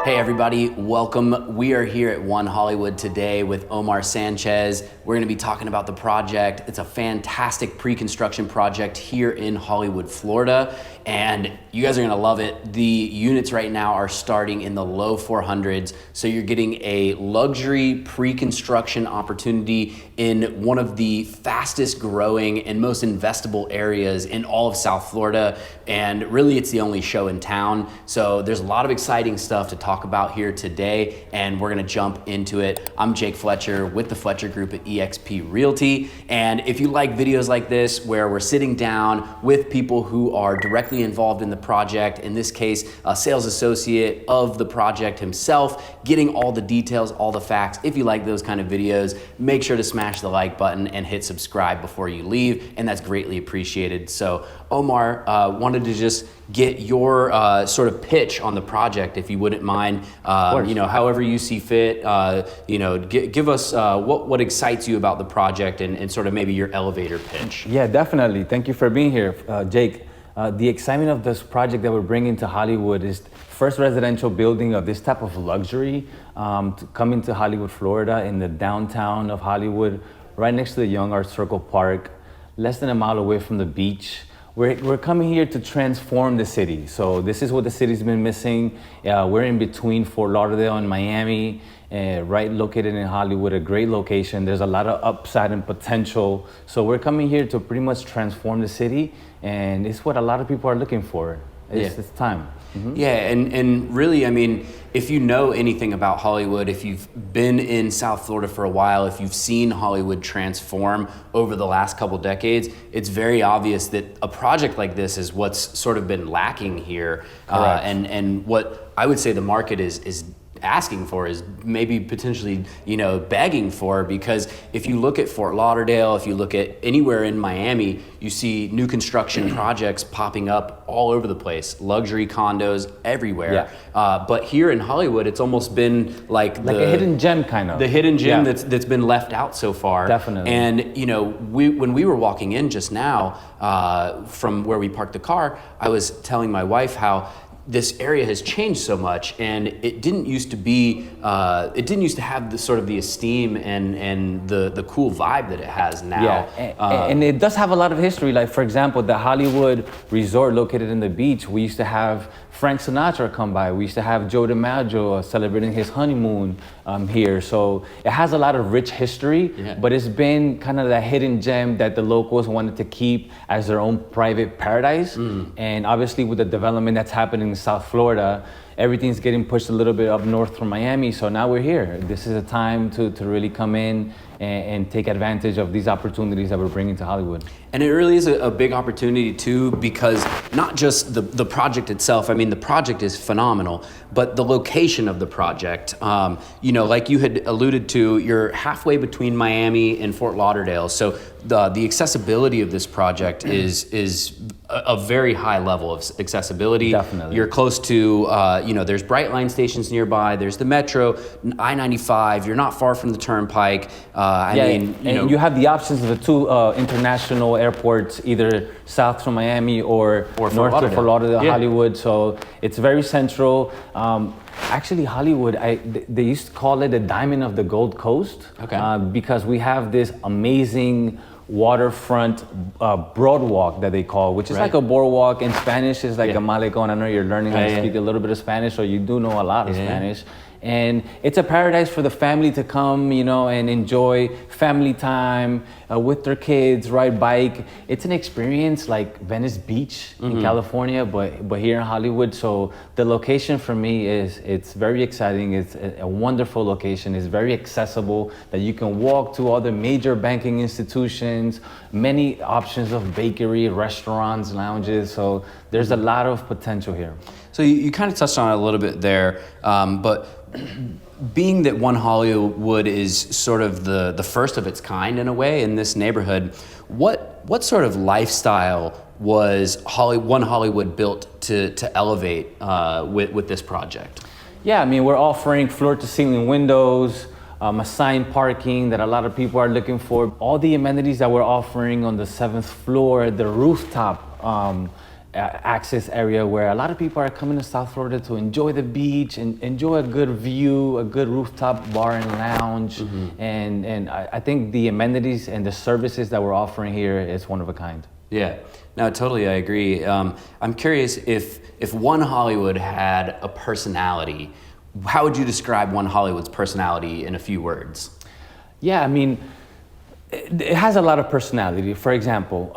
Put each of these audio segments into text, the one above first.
Hey everybody, welcome. We are here at One Hollywood today with Omar Sanchez. We're gonna be talking about the project. It's a fantastic pre-construction project here in Hollywood, Florida, and you guys are gonna love it. The units right now are starting in the low 400s, so you're getting a luxury pre-construction opportunity in one of the fastest growing and most investable areas in all of South Florida, and really it's the only show in town. So there's a lot of exciting stuff to talk about here today, and we're gonna jump into it. I'm Jake Fletcher with the Fletcher Group at eXp Realty, and if you like videos like this where we're sitting down with people who are directly involved in the project, in this case a sales associate of the project himself, getting all the details, all the facts, if you like those kind of videos, make sure to smash the like button and hit subscribe before you leave, and that's greatly appreciated. So Omar, wanted to just get your sort of pitch on the project, if you wouldn't mind. However you see fit. Give us what excites you about the project and sort of maybe your elevator pitch. Yeah, definitely. Thank you for being here, Jake. The excitement of this project that we're bringing to Hollywood is first residential building of this type of luxury to come into Hollywood, Florida, in the downtown of Hollywood, right next to the Young Arts Circle Park, less than a mile away from the beach. We're coming here to transform the city. So this is what the city's been missing. We're in between Fort Lauderdale and Miami, right located in Hollywood, a great location. There's a lot of upside and potential. So we're coming here to pretty much transform the city, and it's what a lot of people are looking for. It's time. Mm-hmm. Yeah, and really, I mean, if you know anything about Hollywood, if you've been in South Florida for a while, if you've seen Hollywood transform over the last couple decades, it's very obvious that a project like this is what's sort of been lacking here. And what I would say the market is asking for is maybe potentially, begging for, because if you look at Fort Lauderdale, if you look at anywhere in Miami, you see new construction projects popping up all over the place, luxury condos everywhere. Yeah. But here in Hollywood, it's almost been like a hidden gem, kind of. The hidden gem that's been left out so far. Definitely. And when we were walking in just now from where we parked the car, I was telling my wife how this area has changed so much, and it didn't used to have the sort of the esteem and the cool vibe that it has now. Yeah, and it does have a lot of history. Like, for example, the Hollywood Resort located in the beach, we used to have Frank Sinatra come by. We used to have Joe DiMaggio celebrating his honeymoon here. So it has a lot of rich history, but it's been kind of that hidden gem that the locals wanted to keep as their own private paradise. And obviously with the development that's happening in South Florida, everything's getting pushed a little bit up north from Miami. So now we're here. This is a time to really come in and take advantage of these opportunities that we're bringing to Hollywood. And it really is a big opportunity too, because not just the project itself, I mean, the project is phenomenal, but the location of the project, like you had alluded to, you're halfway between Miami and Fort Lauderdale. So the accessibility of this project is a very high level of accessibility. Definitely. You're close to, there's Brightline stations nearby, there's the Metro, I-95, you're not far from the Turnpike. You have the options of the two international airports, either south from Miami or north to Fort Lauderdale, Hollywood. So it's very central. Actually, Hollywood, they used to call it the Diamond of the Gold Coast, because we have this amazing waterfront boardwalk that they call, which is like a boardwalk. In Spanish is like a malecón. I know you're learning how to speak a little bit of Spanish, so you do know a lot of Spanish. And it's a paradise for the family to come, and enjoy family time with their kids, ride bike. It's an experience like Venice Beach in California, but here in Hollywood. So the location for me it's very exciting. It's a wonderful location. It's very accessible, that you can walk to all the major banking institutions, many options of bakery, restaurants, lounges. So there's a lot of potential here. So you kind of touched on it a little bit there, but being that One Hollywood is sort of the first of its kind in a way in this neighborhood, what sort of lifestyle was One Hollywood built to elevate with this project? Yeah, I mean, we're offering floor-to-ceiling windows, assigned parking that a lot of people are looking for. All the amenities that we're offering on the 7th floor, the rooftop, access area where a lot of people are coming to South Florida to enjoy the beach and enjoy a good view, a good rooftop bar and lounge. And I think the amenities and the services that we're offering here is one of a kind. Yeah, no, totally, I agree. I'm curious if One Hollywood had a personality, how would you describe One Hollywood's personality in a few words? Yeah, I mean, it has a lot of personality. For example,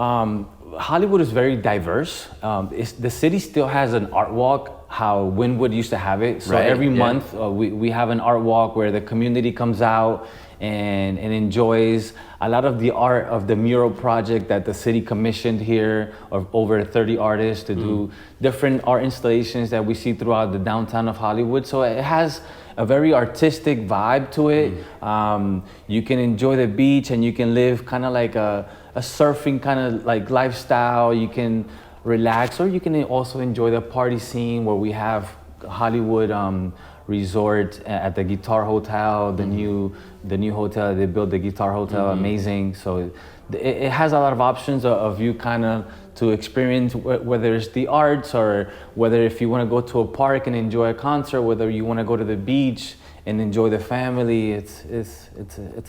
Hollywood is very diverse. The city still has an art walk, how Wynwood used to have it. So every month we have an art walk where the community comes out and enjoys a lot of the art of the mural project that the city commissioned here of over 30 artists to do different art installations that we see throughout the downtown of Hollywood. So it has a very artistic vibe to it. You can enjoy the beach and you can live kind of like a surfing kind of like lifestyle. You can relax, or you can also enjoy the party scene where we have Hollywood Resort at the Guitar Hotel, the new hotel they built, the Guitar Hotel, amazing. So it has a lot of options of you kind of to experience, whether it's the arts or whether if you want to go to a park and enjoy a concert, whether you want to go to the beach and enjoy the family. It's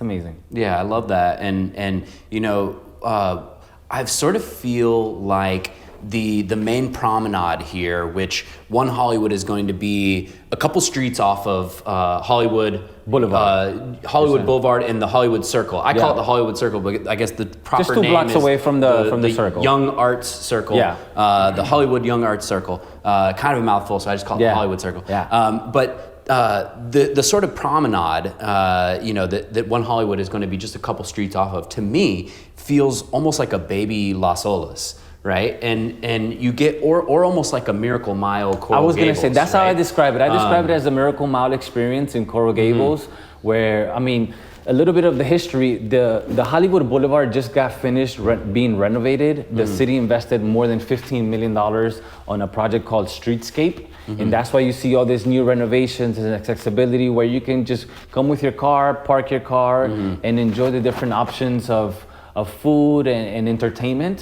amazing. Yeah, I love that. And you know, I sort of feel like the main promenade here, which One Hollywood is going to be a couple streets off of Hollywood Boulevard, Boulevard and the Hollywood Circle. I call it the Hollywood Circle, but I guess the proper just 2 name blocks is away from the circle. Young Arts Circle. The Hollywood Young Arts Circle. Kind of a mouthful, so I just call it the Hollywood Circle. But the sort of promenade, that One Hollywood is going to be just a couple streets off of, to me, feels almost like a baby Las Olas. Right, and you get or almost like a Miracle Mile. Coral I was going to Gables, say that's right? how I describe it. I describe it as a Miracle Mile experience in Coral Gables, where I mean, a little bit of the history. The Hollywood Boulevard just got finished being renovated. The city invested more than $15 million on a project called Streetscape, and that's why you see all these new renovations and accessibility, where you can just come with your car, park your car, and enjoy the different options of food and entertainment.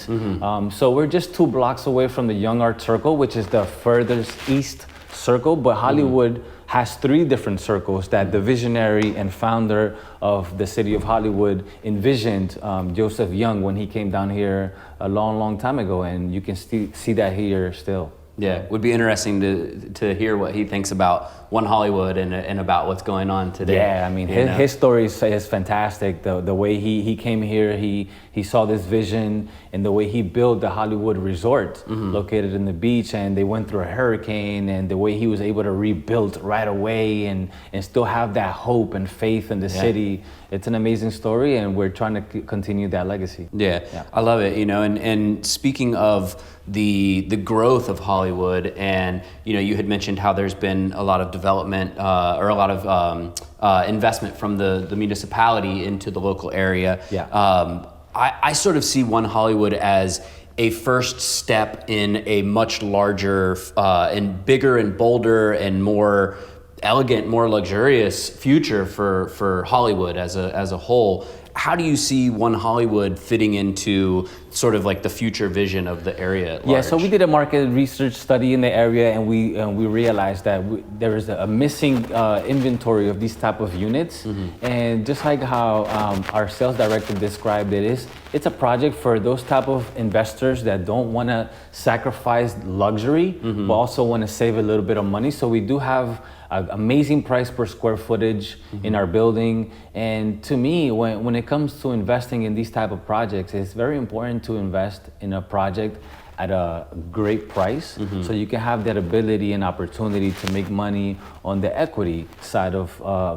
So we're just 2 blocks away from the Young Art Circle, which is the furthest east circle, but Hollywood has 3 different circles that the visionary and founder of the city of Hollywood envisioned, Joseph Young, when he came down here a long, long time ago, and you can see that here still. Yeah, it would be interesting to hear what he thinks about One Hollywood and about what's going on today. Yeah, I mean, his story is fantastic. The way he came here, he saw this vision, and the way he built the Hollywood Resort located in the beach, and they went through a hurricane, and the way he was able to rebuild right away and still have that hope and faith in the city. It's an amazing story, and we're trying to continue that legacy. Yeah, I love it. And speaking of the growth of Hollywood, and you had mentioned how there's been a lot of development or a lot of investment from the municipality into the local area. I sort of see One Hollywood as a first step in a much larger and bigger and bolder and more elegant, more luxurious future for Hollywood as a whole. How do you see One Hollywood fitting into sort of like the future vision of the area at large? Yeah, so we did a market research study in the area, and we realized that there is a missing inventory of these type of units. And just like how our sales director described it, it's a project for those type of investors that don't want to sacrifice luxury, but also want to save a little bit of money. So we do have an amazing price per square footage in our building. And to me, when it comes to investing in these type of projects, it's very important to invest in a project at a great price, so you can have that ability and opportunity to make money on the equity side of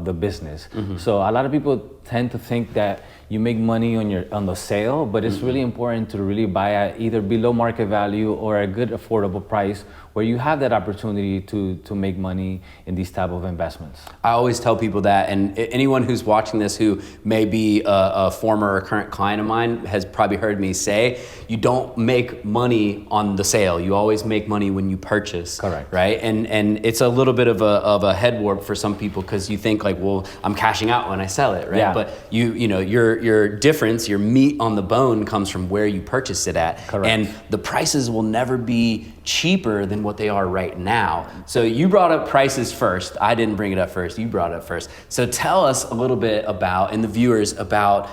the business. So a lot of people tend to think that you make money on the sale, but it's really important to really buy at either below market value or a good affordable price, where you have that opportunity to make money in these type of investments. I always tell people that, and anyone who's watching this who may be a former or current client of mine has probably heard me say, you don't make money on the sale. You always make money when you purchase. Correct. Right? And it's a little bit of a head warp for some people, because you think like, well, I'm cashing out when I sell it, right? Yeah. But you're your difference, your meat on the bone comes from where you purchased it at. Correct. And the prices will never be cheaper than what they are right now. So you brought up prices first. I didn't bring it up first. You brought it up first. So tell us a little bit about, and the viewers, about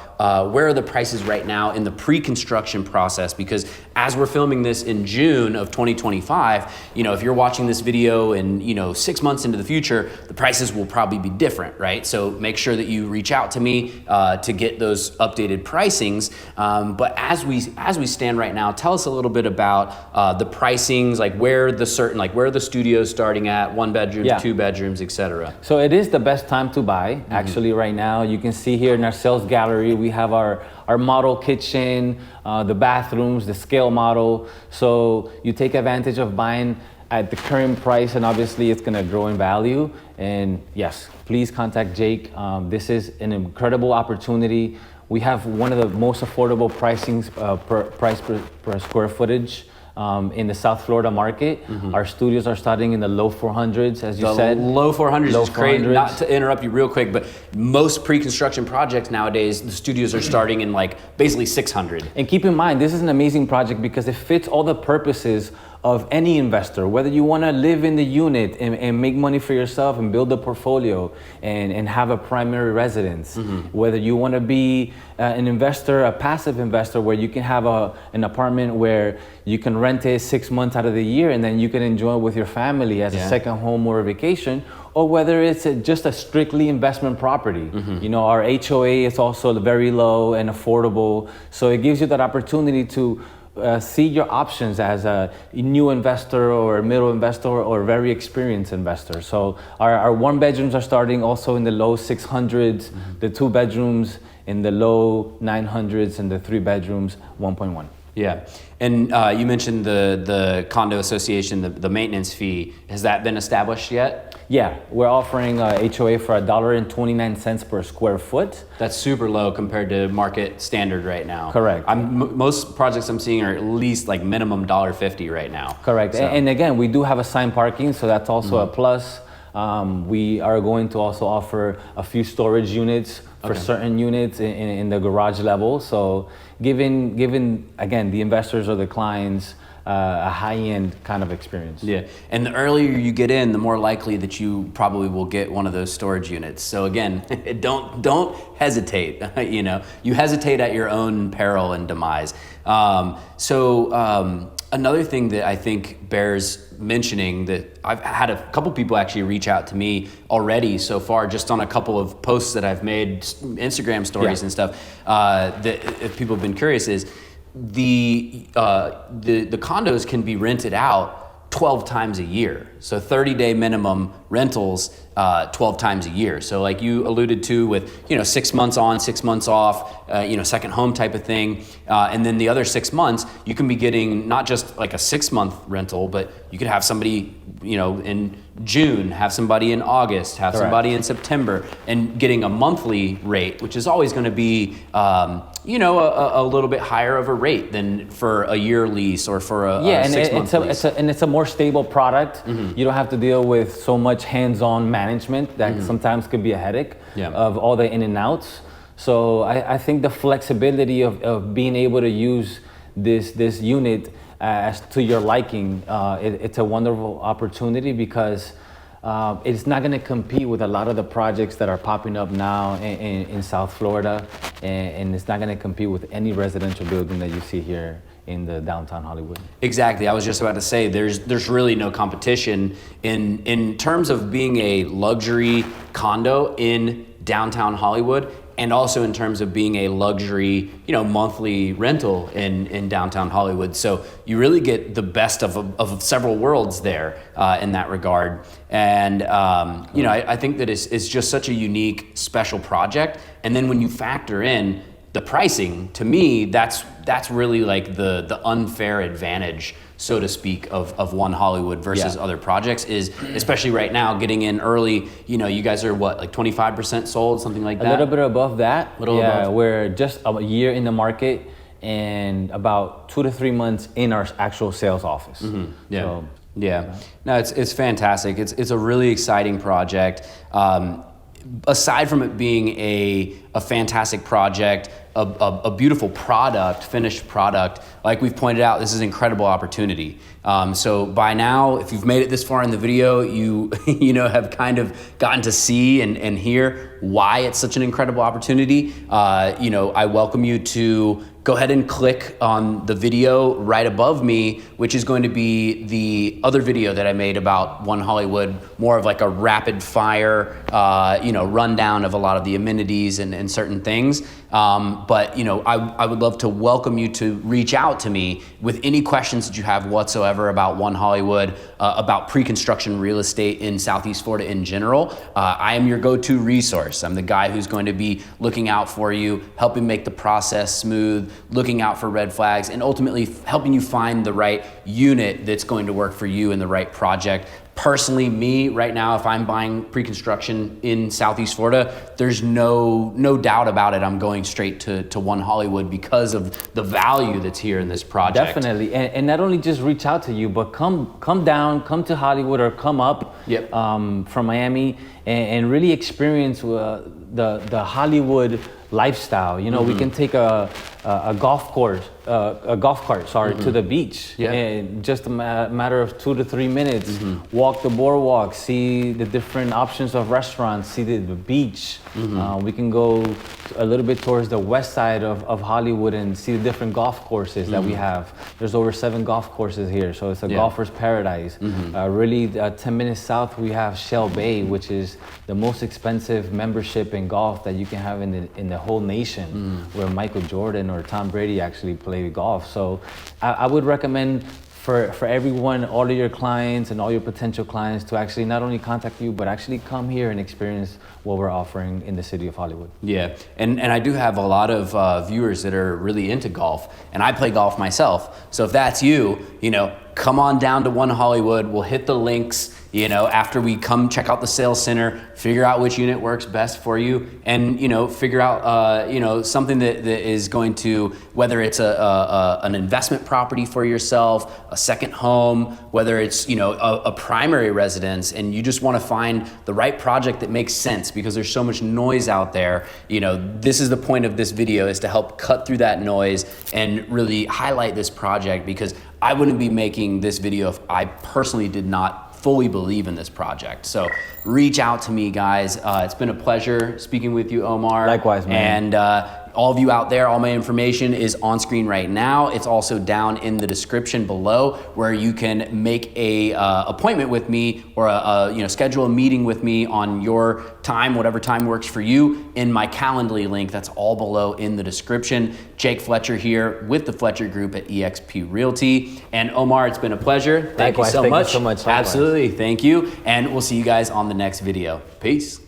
where are the prices right now in the pre-construction process? Because as we're filming this in June of 2025, if you're watching this video in 6 months into the future, the prices will probably be different, right? So make sure that you reach out to me to get those updated pricings. But as we stand right now, tell us a little bit about the pricings, like where are the studios starting at, 1 bedrooms, 2 bedrooms, etc. So it is the best time to buy, actually, right now. You can see here in our sales gallery, we have our model kitchen, the bathrooms, the scale model. So you take advantage of buying at the current price, and obviously it's gonna grow in value. And yes, please contact Jake. This is an incredible opportunity. We have one of the most affordable pricings, price per square footage in the South Florida market. Our studios are starting in the low 400s, as you said. Low 400s Low is crazy. 400s. Not to interrupt you real quick, but most pre-construction projects nowadays, the studios are starting in basically 600. And keep in mind, this is an amazing project because it fits all the purposes of any investor, whether you want to live in the unit and make money for yourself and build a portfolio and have a primary residence, whether you want to be an investor, a passive investor, where you can have an apartment where you can rent it 6 months out of the year and then you can enjoy it with your family as a second home or a vacation, or whether it's just a strictly investment property. Our HOA is also very low and affordable, so it gives you that opportunity to see your options as a new investor or a middle investor or a very experienced investor. So our 1 bedrooms are starting also in the low 600s, the 2 bedrooms in the low 900s, and the 3 bedrooms 1.1. Yeah, and you mentioned the condo association, the maintenance fee. Has that been established yet? Yeah, we're offering HOA for $1.29 per square foot. That's super low compared to market standard right now. Correct. Most projects I'm seeing are at least minimum $1.50 right now. Correct. So. And again, we do have assigned parking, so that's also a plus. We are going to also offer a few storage units for certain units in the garage level. So giving again, the investors or the clients a high-end kind of experience. Yeah, and the earlier you get in, the more likely that you probably will get one of those storage units. So again, don't hesitate. You hesitate at your own peril and demise. Another thing that I think bears mentioning, that I've had a couple people actually reach out to me already so far, just on a couple of posts that I've made, Instagram stories and stuff, that if people have been curious, is the condos can be rented out 12 times a year. So 30-day minimum rentals 12 times a year. So like you alluded to with, 6 months on, 6 months off, second home type of thing. And then the other 6 months, you can be getting not just like a 6-month rental, but you could have somebody, in June, have somebody in August, have somebody in September, and getting a monthly rate, which is always going to be, a little bit higher of a rate than for a year lease or for a 6-month lease. It's a more stable product. You don't have to deal with so much hands-on management that sometimes could be a headache of all the in and outs. So I think the flexibility of being able to use this unit as to your liking, it's a wonderful opportunity because it's not going to compete with a lot of the projects that are popping up now in South Florida, and it's not going to compete with any residential building that you see here in the downtown Hollywood. Exactly. I was just about to say there's really no competition in terms of being a luxury condo in downtown Hollywood, and also in terms of being a luxury, monthly rental in downtown Hollywood. So you really get the best of several worlds there in that regard. And I think that it's just such a unique, special project. And then when you factor in the pricing, to me, that's really like the unfair advantage, so to speak, of One Hollywood versus other projects, is especially right now getting in early. You guys are what, like 25% sold, something like that? A little bit above that. Above. We're just a year in the market and about 2 to 3 months in our actual sales office. No, it's fantastic. It's a really exciting project. aside from it being a fantastic project, a beautiful product, finished product, like we've pointed out, this is an incredible opportunity. So by now, if you've made it this far in the video, you have kind of gotten to see and hear why it's such an incredible opportunity. I welcome you to go ahead and click on the video right above me, which is going to be the other video that I made about One Hollywood, more of like a rapid fire, rundown of a lot of the amenities and certain things. But I would love to welcome you to reach out to me with any questions that you have whatsoever about One Hollywood, about pre-construction real estate in Southeast Florida in general. I am your go-to resource. I'm the guy who's going to be looking out for you, helping make the process smooth, looking out for red flags, and ultimately helping you find the right unit that's going to work for you and the right project. Personally, me right now, if I'm buying pre-construction in Southeast Florida, there's no doubt about it. I'm going straight to One Hollywood because of the value that's here in this project. Definitely, and not only just reach out to you, but come down, come to Hollywood, or come up from Miami and really experience the Hollywood lifestyle. We can take a golf cart to the beach in just a matter of 2 to 3 minutes. Walk the boardwalk, see the different options of restaurants, see the beach. We can go a little bit towards the west side of Hollywood and see the different golf courses that we have. There's over 7 golf courses here, so it's a golfer's paradise. Really, 10 minutes south we have Shell Bay, which is the most expensive membership in golf that you can have in the whole nation, where Michael Jordan or Tom Brady actually play golf. So I would recommend for everyone, all of your clients and all your potential clients, to actually not only contact you, but actually come here and experience what we're offering in the city of Hollywood. Yeah, and I do have a lot of viewers that are really into golf, and I play golf myself. So if that's you, come on down to One Hollywood. We'll hit the links, after we come check out the sales center, figure out which unit works best for you, and, figure out, something that is going to, whether it's an investment property for yourself, a second home, whether it's, a primary residence, and you just want to find the right project that makes sense, because there's so much noise out there. This is the point of this video, is to help cut through that noise and really highlight this project, because I wouldn't be making this video if I personally did not fully believe in this project. So reach out to me, guys. It's been a pleasure speaking with you, Omar. Likewise, man. And all of you out there, all my information is on screen right now. It's also down in the description below, where you can make a appointment with me, or schedule a meeting with me on your time, whatever time works for you, in my Calendly link. That's all below in the description. Jake Fletcher here with the Fletcher Group at eXp Realty. And Omar, it's been a pleasure. Thank you so much. Thank you so much. Absolutely, thank you. And we'll see you guys on the next video. Peace.